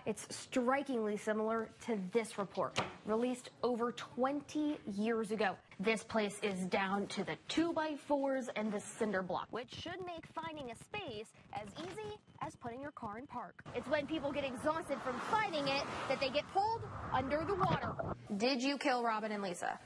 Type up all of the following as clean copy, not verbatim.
It's strikingly similar to this report, released over 20 years ago. This place is down to the 2x4s and the cinder block, which should make finding a space as easy as putting your car in park. It's when people get exhausted from fighting it that they get pulled under the water. Did you kill Robin and Lisa?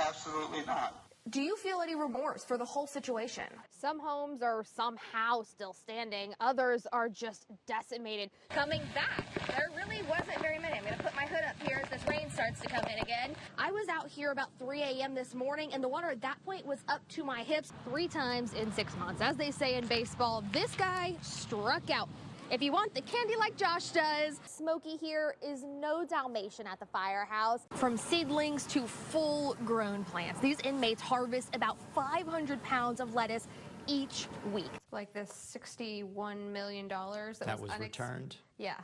Absolutely not. Do you feel any remorse for the whole situation? Some homes are somehow still standing. Others are just decimated. Coming back, there really wasn't very many. I'm going to put my hood up here as this rain starts to come in again. I was out here about 3 a.m. this morning, and the water at that point was up to my hips 3 times in 6 months. As they say in baseball, this guy struck out. If you want the candy like Josh does, Smokey here is no Dalmatian at the firehouse. From seedlings to full-grown plants, these inmates harvest about 500 pounds of lettuce each week. Like this $61 million that was returned? Yeah.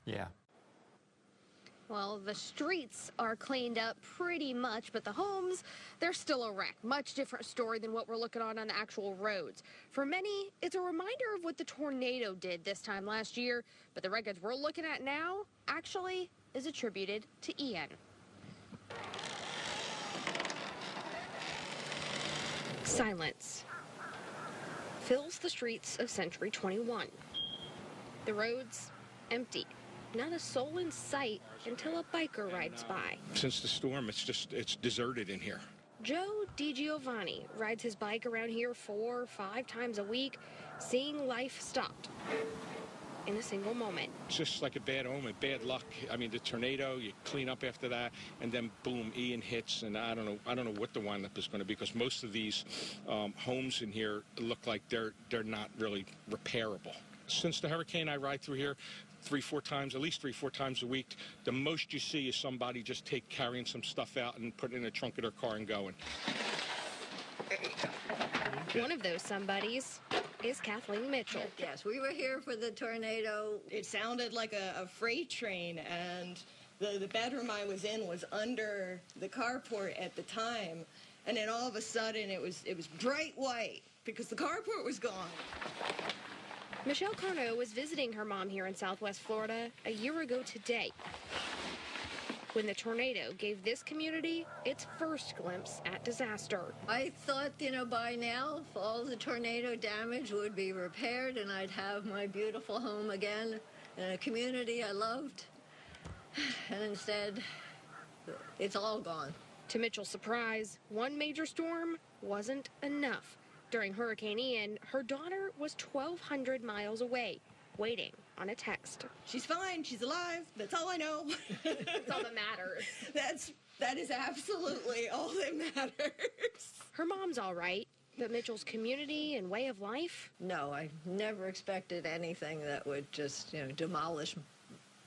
Yeah. Well, the streets are cleaned up pretty much, but the homes, they're still a wreck. Much different story than what we're looking on the actual roads. For many, it's a reminder of what the tornado did this time last year, but the wreckage we're looking at now actually is attributed to Ian. Silence fills the streets of Century 21. The roads empty. Not a soul in sight until a biker rides by. Since the storm, it's deserted in here. Joe DiGiovanni rides his bike around here 4 or 5 times a week, seeing life stopped in a single moment. It's just like a bad omen, bad luck. I mean, the tornado, you clean up after that, and then boom, Ian hits, and I don't know what the windup is going to be, because most of these homes in here look like they're not really repairable. Since the hurricane, I ride through here 3-4 times, at least 3-4 times a week. The most you see is somebody just carrying some stuff out and putting it in the trunk of their car and going. One of those somebodies is Kathleen Mitchell. Yes, we were here for the tornado. It sounded like a freight train, and the bedroom I was in was under the carport at the time. And then all of a sudden it was bright white because the carport was gone. Michelle Carno was visiting her mom here in Southwest Florida a year ago today, when the tornado gave this community its first glimpse at disaster. I thought, by now, all the tornado damage would be repaired and I'd have my beautiful home again in a community I loved. And instead, it's all gone. To Mitchell's surprise, one major storm wasn't enough. During Hurricane Ian, her daughter was 1,200 miles away, waiting on a text. She's fine. She's alive. That's all I know. That's all that matters. That is absolutely all that matters. Her mom's all right, but Mitchell's community and way of life? No, I never expected anything that would just, demolish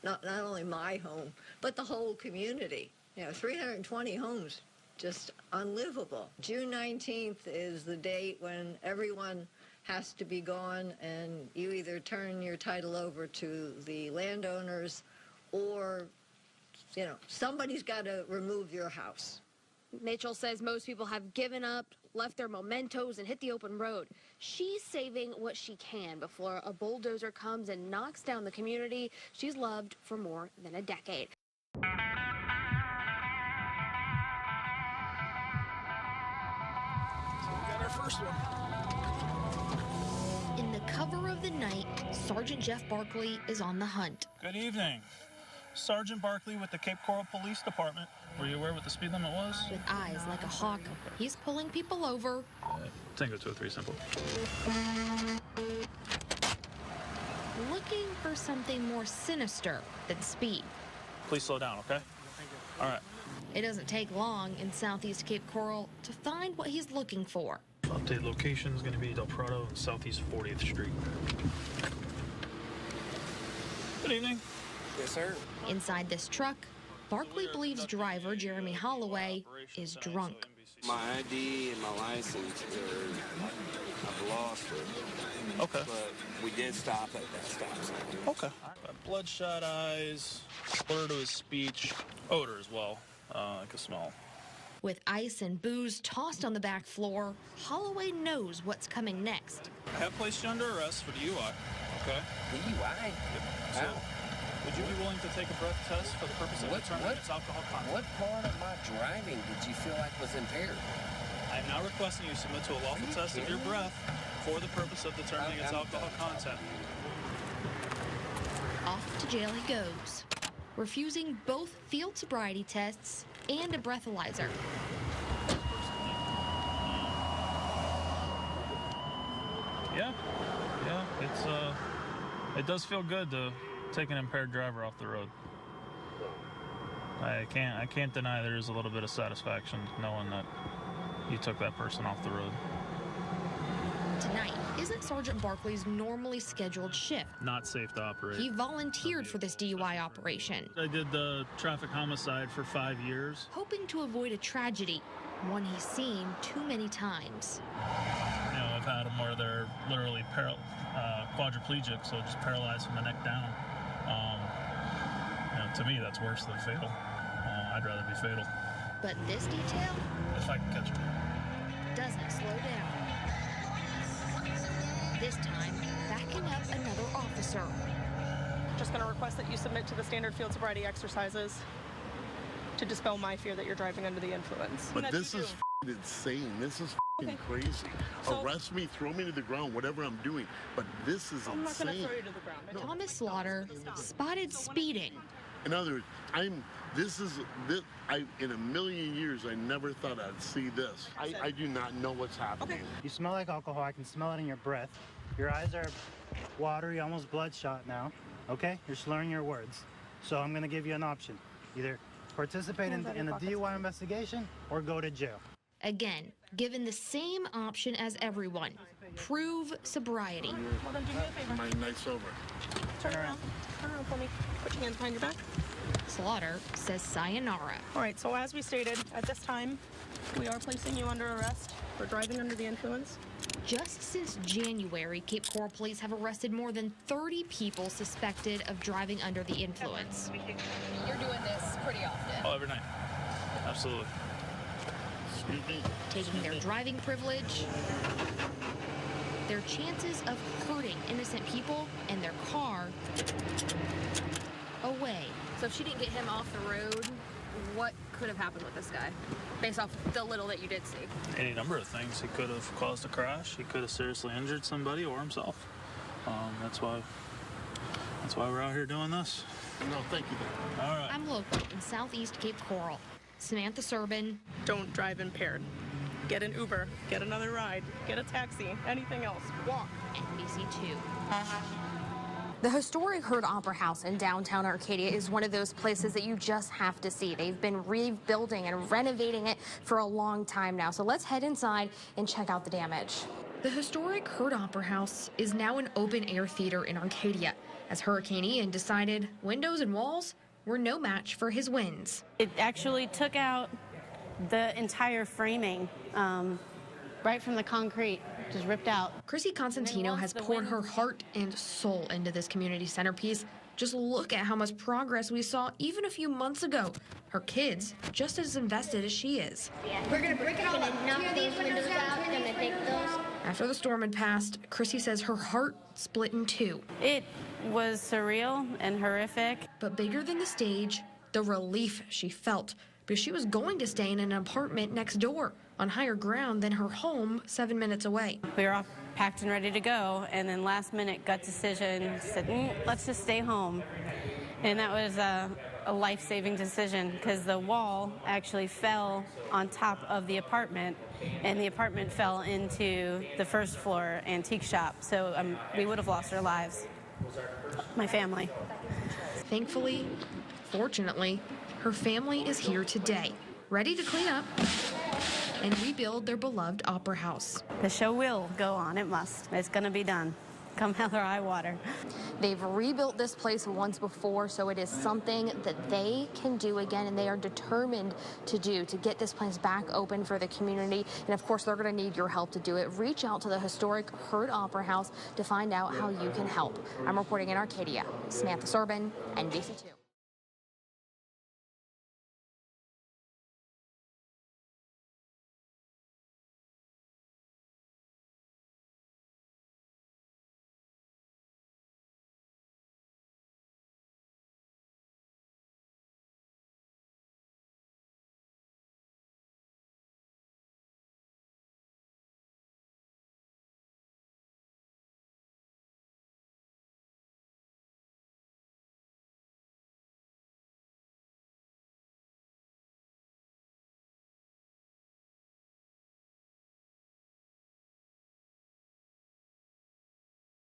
not only my home, but the whole community. 320 homes. Just unlivable. June 19th is the date when everyone has to be gone, and you either turn your title over to the landowners or, somebody's got to remove your house. Mitchell says most people have given up, left their mementos, and hit the open road. She's saving what she can before a bulldozer comes and knocks down the community she's loved for more than a decade. First one. In the cover of the night, Sergeant Jeff Barkley is on the hunt. Good evening. Sergeant Barkley with the Cape Coral Police Department. Were you aware what the speed limit was? With eyes like a hawk, he's pulling people over. Tango 203, simple. Looking for something more sinister than speed. Please slow down, okay? All right. It doesn't take long in southeast Cape Coral to find what he's looking for. Update location is going to be Del Prado and Southeast 40th Street. Good evening. Yes, sir. Inside this truck, Barkley believes driver Jeremy Holloway is drunk. My ID and my license I've lost it. Okay. But we did stop at that stop sign. Okay. Bloodshot eyes, slur to his speech, odor as well. I can smell. With ice and booze tossed on the back floor, Holloway knows what's coming next. I have placed you under arrest for DUI. Okay. DUI? So, Would you be willing to take a breath test for the purpose of determining its alcohol content? What part of my driving did you feel like was impaired? I am now requesting you submit to a lawful test of your breath for the purpose of determining its alcohol content. Off to jail he goes, refusing both field sobriety tests and a breathalyzer. Yeah, it does feel good to take an impaired driver off the road. I can't deny there is a little bit of satisfaction knowing that you took that person off the road. Tonight isn't Sergeant Barkley's normally scheduled shift. Not safe to operate. He volunteered for this DUI operation, I did the traffic homicide for 5 years. hoping to avoid a tragedy, one he's seen too many times. You know, I've had them where they're literally quadriplegic, so just paralyzed from the neck down. You know, to me, that's worse than fatal. I'd rather be fatal. But this detail If I can catch it. doesn't slow down. This time, backing up another officer. Just going to request that you submit to the standard field sobriety exercises to dispel my fear that you're driving under the influence. But this is insane. This is crazy. So- Arrest me, throw me to the ground, whatever I'm doing. But this is I'm not going to insane. throw you to the ground. I don't- Thomas Slaughter spotted speeding. In other words, in a million years, I never thought I'd see this. I do not know what's happening. You smell like alcohol. I can smell it in your breath. Your eyes are watery, almost bloodshot now. Okay? You're slurring your words. So I'm going to give you an option. Either participate in the DUI investigation or go to jail. Again, given the same option as everyone, prove sobriety. Well, then do me a favor. My night's over. Turn around. Turn around for me. Put your hands behind your back. Slaughter says sayonara. All right, so as we stated, at this time, we are placing you under arrest for driving under the influence. Just since January, Cape Coral police have arrested more than 30 people suspected of driving under the influence. You're doing this pretty often. Oh, every night. Absolutely. Taking their driving privilege, their chances of hurting innocent people and their car away. So if she didn't get him off the road, what could have happened with this guy, based off the little that you did see? Any number of things. He could have caused a crash. He could have seriously injured somebody or himself. That's why we're out here doing this. No, thank you. All right. I'm local in southeast Cape Coral. Samantha Serbin, Don't drive impaired. Get an Uber. Get another ride. Get a taxi. Anything else. Walk. NBC2. The historic Heard Opera House in downtown Arcadia is one of those places that you just have to see. They've been rebuilding and renovating it for a long time now. So let's head inside and check out the damage. The historic Heard Opera House is now an open-air theater in Arcadia, as Hurricane Ian decided windows and walls were no match for his winds. It actually took out the entire framing right from the concrete, just ripped out. Chrissy Constantino has poured her heart and soul into this community centerpiece. Just look at how much progress we saw even a few months ago. Her kids just as invested as she is. We're gonna break it all up. Knock those windows out. Gonna take those. After the storm had passed, Chrissy says her heart split in two. It was surreal and horrific. But bigger than the stage, the relief she felt, because she was going to stay in an apartment next door on higher ground than her home 7 minutes away. We were all packed and ready to go, and then last minute gut decision said, let's just stay home. And that was a life-saving decision because the wall actually fell on top of the apartment, and the apartment fell into the first floor antique shop. So we would have lost our lives, my family. Thankfully, fortunately, her family is here today, ready to clean up and rebuild their beloved opera house. The show will go on, it must. It's gonna be done, come hell or high water. They've rebuilt this place once before, so it is something that they can do again, and they are determined to do, to get this place back open for the community. And of course, they're going to need your help to do it. Reach out to the historic Heard Opera House to find out how you can help. I'm reporting in Arcadia. Samantha Serbin, NBC2.